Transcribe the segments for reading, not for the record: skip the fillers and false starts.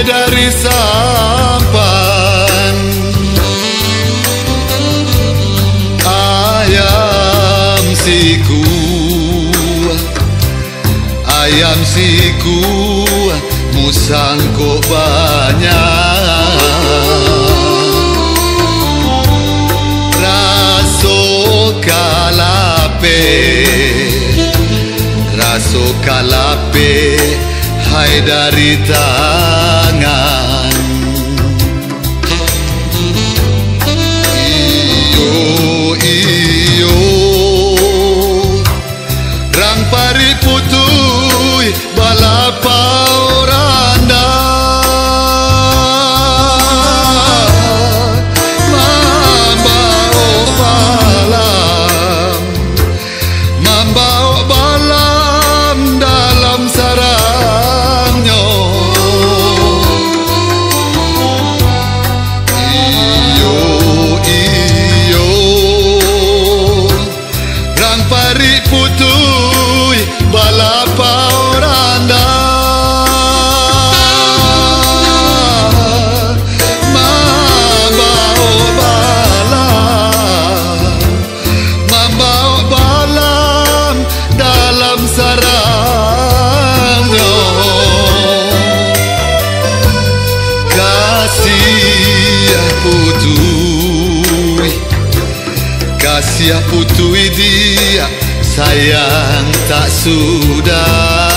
dari sampan. Ayam siku musang kok banyak. Raso kalape hai dari tangan. Iyo rang pari putui balapau randa. Putui balapau randa. Mambau balam dalam sarangnya. Kasih putui dia sayang tak sudah.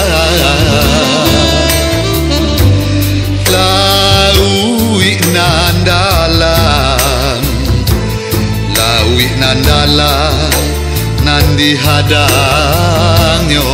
Lawi nandalam nandi hadangnya.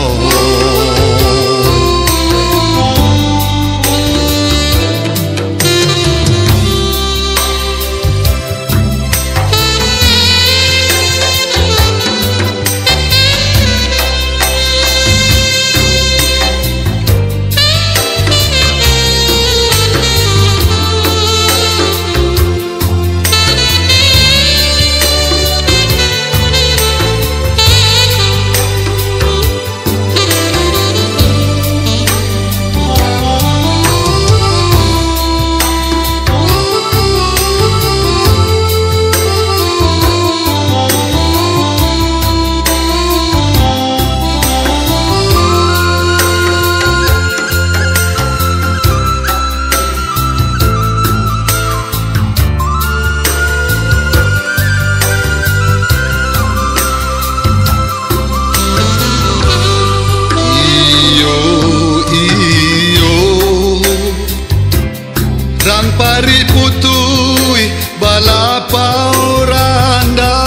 Rang pari putui balapau randa.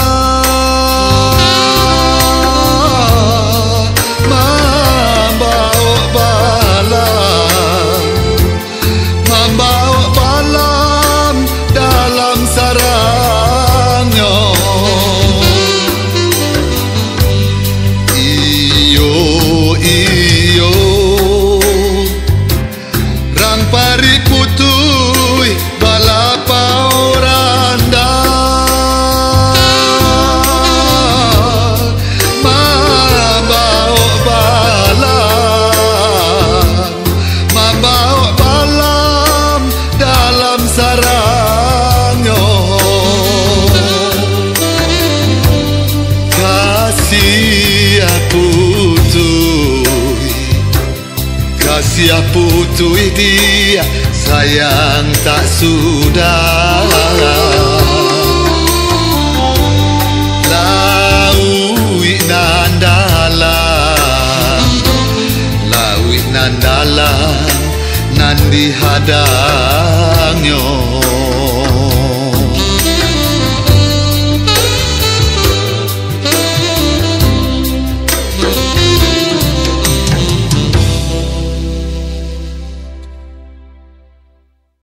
Mambau balam dalam sarangnya. Iyo rang pari putui balapau randa. Mambau balam dalam sarangnya. Kasih putui dia sayang tak sudah.